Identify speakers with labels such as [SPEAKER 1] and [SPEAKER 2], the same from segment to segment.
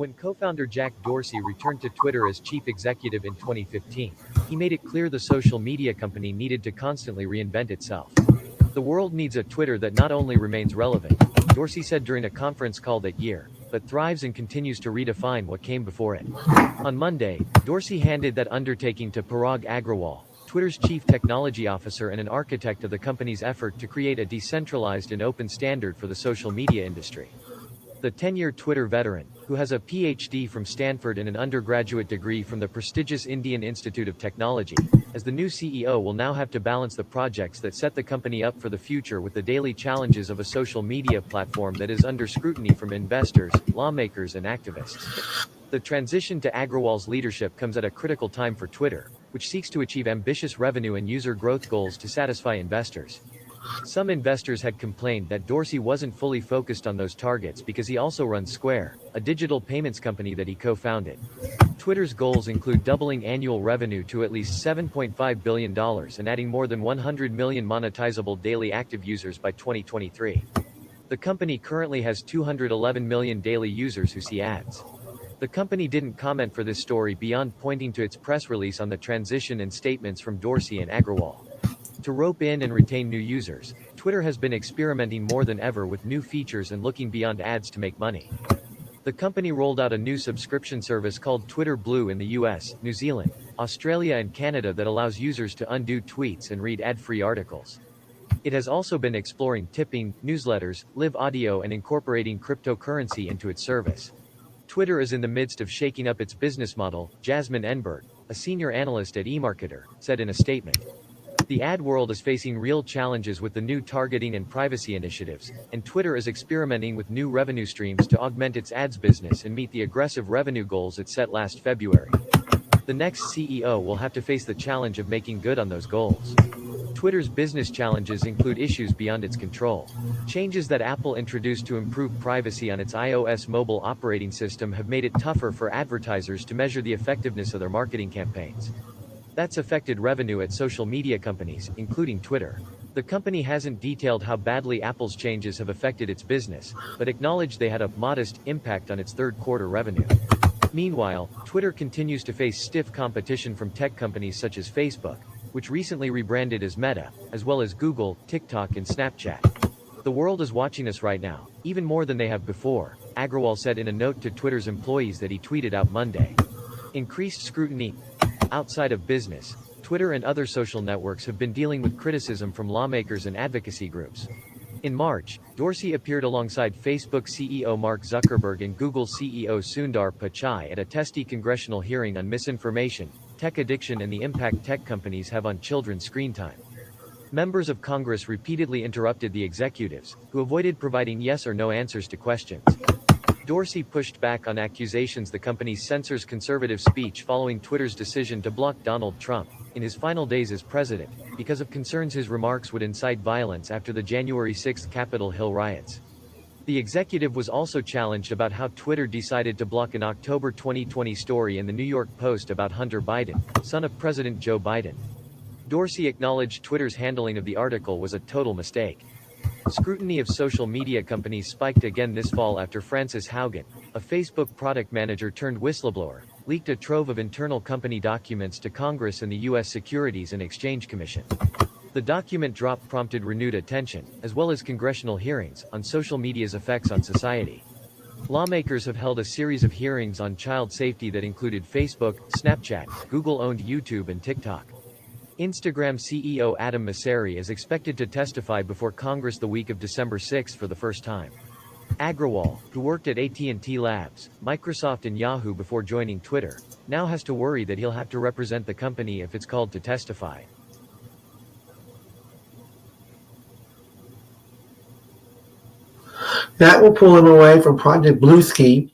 [SPEAKER 1] When co-founder Jack Dorsey returned to Twitter as chief executive in 2015, he made it clear the social media company needed to constantly reinvent itself. The world needs a Twitter that not only remains relevant, Dorsey said during a conference call that year, but thrives and continues to redefine what came before it. On Monday, Dorsey handed that undertaking to Parag Agrawal, Twitter's chief technology officer and an architect of the company's effort to create a decentralized and open standard for the social media industry. The 10-year Twitter veteran, who has a PhD from Stanford and an undergraduate degree from the prestigious Indian Institute of Technology, as the new CEO will now have to balance the projects that set the company up for the future with the daily challenges of a social media platform that is under scrutiny from investors, lawmakers and activists. The transition to Agrawal's leadership comes at a critical time for Twitter, which seeks to achieve ambitious revenue and user growth goals to satisfy investors. Some investors had complained that Dorsey wasn't fully focused on those targets because he also runs Square, a digital payments company that he co-founded. Twitter's goals include doubling annual revenue to at least $7.5 billion and adding more than 100 million monetizable daily active users by 2023. The company currently has 211 million daily users who see ads. The company didn't comment for this story beyond pointing to its press release on the transition and statements from Dorsey and Agrawal. To rope in and retain new users, Twitter has been experimenting more than ever with new features and looking beyond ads to make money. The company rolled out a new subscription service called Twitter Blue in the US, New Zealand, Australia and Canada that allows users to undo tweets and read ad-free articles. It has also been exploring tipping, newsletters, live audio and incorporating cryptocurrency into its service. Twitter is in the midst of shaking up its business model, Jasmine Enberg, a senior analyst at eMarketer, said in a statement. The ad world is facing real challenges with the new targeting and privacy initiatives, and Twitter is experimenting with new revenue streams to augment its ads business and meet the aggressive revenue goals it set last February. The next CEO will have to face the challenge of making good on those goals. Twitter's business challenges include issues beyond its control. Changes that Apple introduced to improve privacy on its iOS mobile operating system have made it tougher for advertisers to measure the effectiveness of their marketing campaigns. That's affected revenue at social media companies, including Twitter. The company hasn't detailed how badly Apple's changes have affected its business, but acknowledged they had a modest impact on its third-quarter revenue. Meanwhile, Twitter continues to face stiff competition from tech companies such as Facebook, which recently rebranded as Meta, as well as Google, TikTok and Snapchat. The world is watching us right now, even more than they have before, Agrawal said in a note to Twitter's employees that he tweeted out Monday. Increased scrutiny. Outside of business, Twitter and other social networks have been dealing with criticism from lawmakers and advocacy groups. In March, Dorsey appeared alongside Facebook CEO Mark Zuckerberg and Google CEO Sundar Pichai at a testy congressional hearing on misinformation, tech addiction and the impact tech companies have on children's screen time. Members of Congress repeatedly interrupted the executives, who avoided providing yes or no answers to questions. Dorsey pushed back on accusations the company censors conservative speech following Twitter's decision to block Donald Trump, in his final days as president, because of concerns his remarks would incite violence after the January 6 Capitol Hill riots. The executive was also challenged about how Twitter decided to block an October 2020 story in the New York Post about Hunter Biden, son of President Joe Biden. Dorsey acknowledged Twitter's handling of the article was a total mistake. Scrutiny of social media companies spiked again this fall after Frances Haugen, a Facebook product manager turned whistleblower, leaked a trove of internal company documents to Congress and the U.S. Securities and Exchange Commission. The document drop prompted renewed attention, as well as congressional hearings, on social media's effects on society. Lawmakers have held a series of hearings on child safety that included Facebook, Snapchat, Google-owned YouTube and TikTok. Instagram CEO Adam Mosseri is expected to testify before Congress the week of December 6 for the first time. Agrawal, who worked at AT&T Labs, Microsoft and Yahoo before joining Twitter, now has to worry that he'll have to represent the company if it's called to testify.
[SPEAKER 2] That will pull him away from Project Bluesky,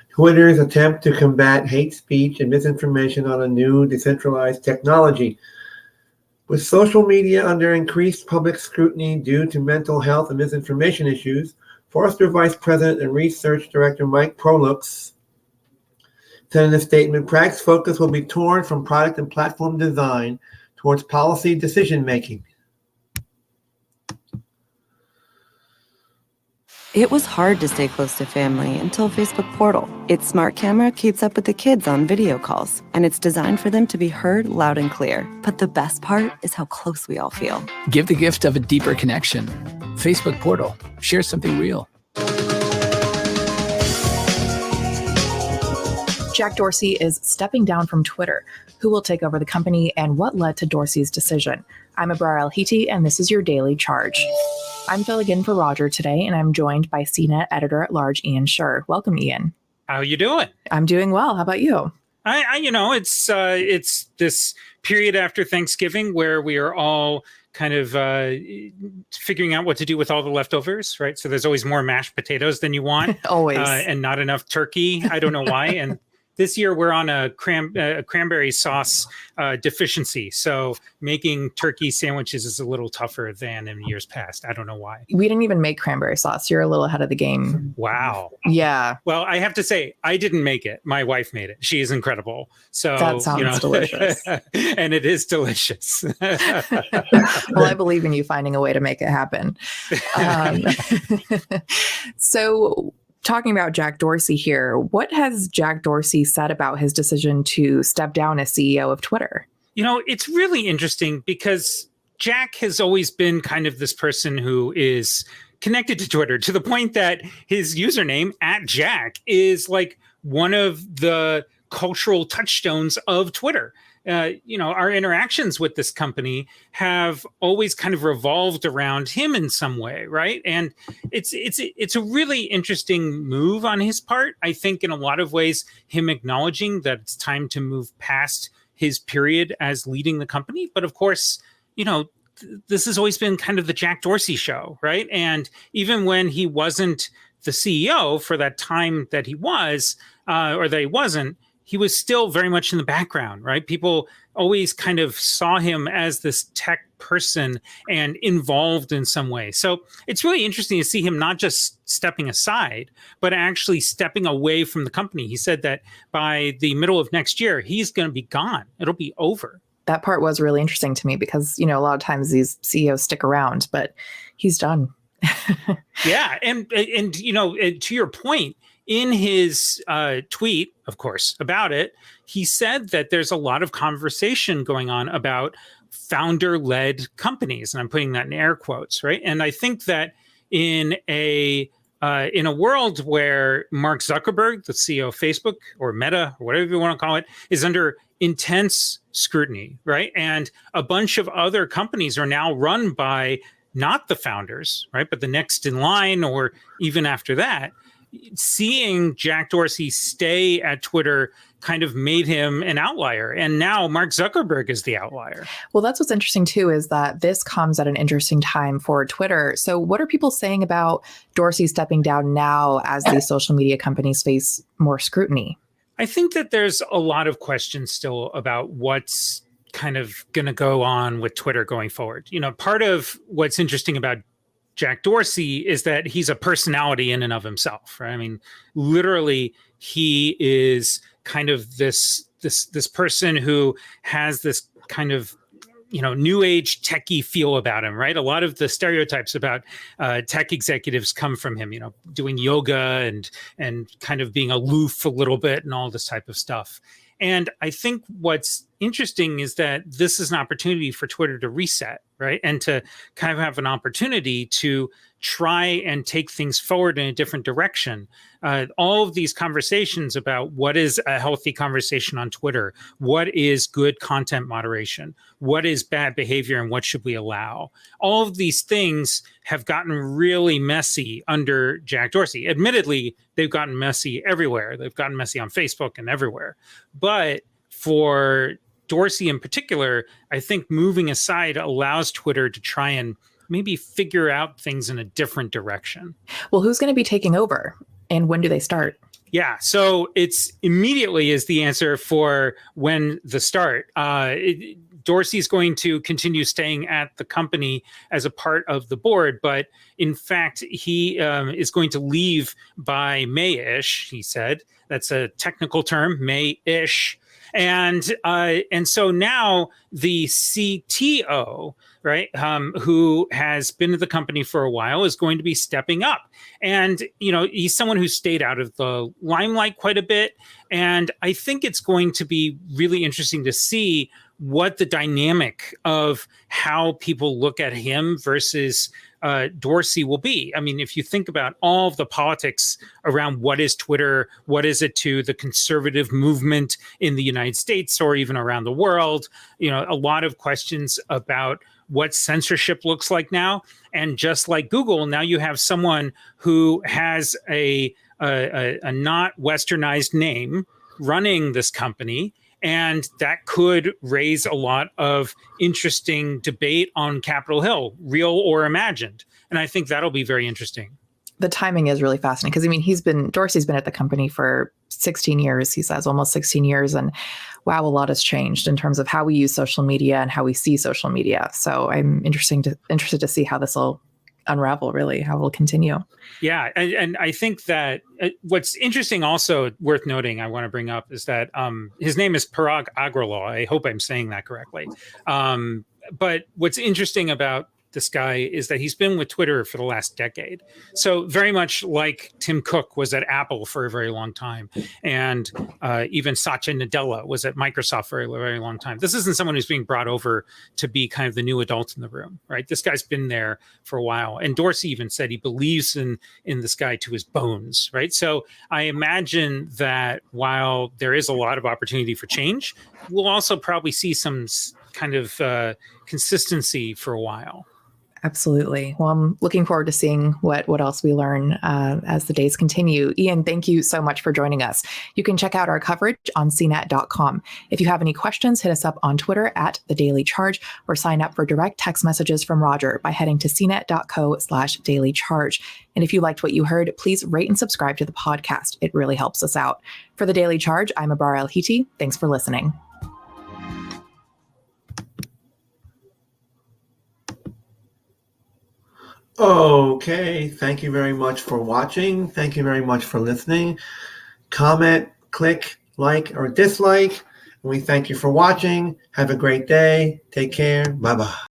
[SPEAKER 2] Twitter's attempt to combat hate speech and misinformation on a new decentralized technology. With social media under increased public scrutiny due to mental health and misinformation issues, Forrester Vice President and Research Director Mike Prolux said in a statement, Prag's focus will be torn from product and platform design towards policy decision-making.
[SPEAKER 3] It was hard to stay close to family until Facebook Portal. Its smart camera keeps up with the kids on video calls, and it's designed for them to be heard loud and clear. But the best part is how close we all feel.
[SPEAKER 4] Give the gift of a deeper connection. Facebook Portal. Share something real.
[SPEAKER 5] Jack Dorsey is stepping down from Twitter. Who will take over the company and what led to Dorsey's decision? I'm Abrar El-Hiti, and this is your Daily Charge. I'm filling in for Roger today, and I'm joined by CNET editor-at-large Ian Scher. Welcome, Ian.
[SPEAKER 6] How you doing?
[SPEAKER 5] I'm doing well. How about you?
[SPEAKER 6] It's this period after Thanksgiving where we are all kind of figuring out what to do with all the leftovers, right? So there's always more mashed potatoes than you want.
[SPEAKER 5] Always.
[SPEAKER 6] And not enough turkey. I don't know why. And this year we're on a cranberry sauce deficiency. So making turkey sandwiches is a little tougher than in years past. I don't know why.
[SPEAKER 5] We didn't even make cranberry sauce. You're a little ahead of the game.
[SPEAKER 6] Wow.
[SPEAKER 5] Yeah.
[SPEAKER 6] Well, I have to say, I didn't make it. My wife made it. She is incredible. So
[SPEAKER 5] that sounds delicious.
[SPEAKER 6] And it is delicious.
[SPEAKER 5] Well, I believe in you finding a way to make it happen. So talking about Jack Dorsey here, what has Jack Dorsey said about his decision to step down as CEO of Twitter?
[SPEAKER 6] It's really interesting because Jack has always been kind of this person who is connected to Twitter to the point that his username @Jack is like one of the cultural touchstones of Twitter. Our interactions with this company have always kind of revolved around him in some way, right? And it's a really interesting move on his part. I think in a lot of ways, him acknowledging that it's time to move past his period as leading the company. But of course, this has always been kind of the Jack Dorsey show, right? And even when he wasn't the CEO for that time that he was, or that he wasn't, he was still very much in the background, right? People always kind of saw him as this tech person and involved in some way. So it's really interesting to see him not just stepping aside, but actually stepping away from the company. He said that by the middle of next year, he's going to be gone. It'll be over.
[SPEAKER 5] That part was really interesting to me because, a lot of times these CEOs stick around, but he's done.
[SPEAKER 6] Yeah. And to your point, in his tweet, of course, about it, he said that there's a lot of conversation going on about founder-led companies, and I'm putting that in air quotes, right? And I think that in a world where Mark Zuckerberg, the CEO of Facebook or Meta or whatever you want to call it, is under intense scrutiny, right? And a bunch of other companies are now run by not the founders, right, but the next in line or even after that. Seeing Jack Dorsey stay at Twitter kind of made him an outlier. And now Mark Zuckerberg is the outlier.
[SPEAKER 5] Well, that's what's interesting, too, is that this comes at an interesting time for Twitter. So what are people saying about Dorsey stepping down now as these social media companies face more scrutiny?
[SPEAKER 6] I think that there's a lot of questions still about what's kind of going to go on with Twitter going forward. Part of what's interesting about Jack Dorsey is that he's a personality in and of himself, right? I mean, literally, he is kind of this person who has this kind of new age techie feel about him, right? A lot of the stereotypes about tech executives come from him, doing yoga and kind of being aloof a little bit and all this type of stuff. And I think what's interesting is that this is an opportunity for Twitter to reset, right? And to kind of have an opportunity to try and take things forward in a different direction. All of these conversations about what is a healthy conversation on Twitter, what is good content moderation, what is bad behavior, and what should we allow? All of these things have gotten really messy under Jack Dorsey. Admittedly, they've gotten messy everywhere. They've gotten messy on Facebook and everywhere. But for Dorsey in particular, I think moving aside allows Twitter to try and maybe figure out things in a different direction.
[SPEAKER 5] Well, who's going to be taking over and when do they start?
[SPEAKER 6] Yeah, so it's immediately is the answer for when the start. Dorsey's going to continue staying at the company as a part of the board, but in fact, he is going to leave by May-ish, he said. That's a technical term, May-ish. And so now the CTO, right, who has been at the company for a while, is going to be stepping up. And, he's someone who stayed out of the limelight quite a bit. And I think it's going to be really interesting to see what the dynamic of how people look at him versus Dorsey will be. I mean, if you think about all of the politics around what is Twitter, what is it to the conservative movement in the United States or even around the world, a lot of questions about what censorship looks like now. And just like Google, now you have someone who has a not westernized name running this company. And that could raise a lot of interesting debate on Capitol Hill, real or imagined. And I think that'll be very interesting.
[SPEAKER 5] The timing is really fascinating because, Dorsey's been at the company for 16 years, he says, almost 16 years. And wow, a lot has changed in terms of how we use social media and how we see social media. So I'm interested to see how this will unravel, really, how it will continue.
[SPEAKER 6] Yeah. And I think that what's interesting, also worth noting, I want to bring up, is that his name is Parag Agrawal. I hope I'm saying that correctly. But what's interesting about this guy is that he's been with Twitter for the last decade. So very much like Tim Cook was at Apple for a very long time. And even Satya Nadella was at Microsoft for a very long time. This isn't someone who's being brought over to be kind of the new adult in the room, right? This guy's been there for a while. And Dorsey even said he believes in this guy to his bones, right? So I imagine that while there is a lot of opportunity for change, we'll also probably see some kind of consistency for a while.
[SPEAKER 5] Absolutely. Well, I'm looking forward to seeing what else we learn as the days continue. Ian, thank you so much for joining us. You can check out our coverage on cnet.com. If you have any questions, hit us up on Twitter at The Daily Charge, or sign up for direct text messages from Roger by heading to cnet.co/dailycharge. And if you liked what you heard, please rate and subscribe to the podcast. It really helps us out. For The Daily Charge, I'm Abrar El-Hiti. Thanks for listening.
[SPEAKER 2] Okay, thank you very much for watching. Thank you very much for listening. Comment, click, like, or dislike. And we thank you for watching. Have a great day. Take care. Bye-bye.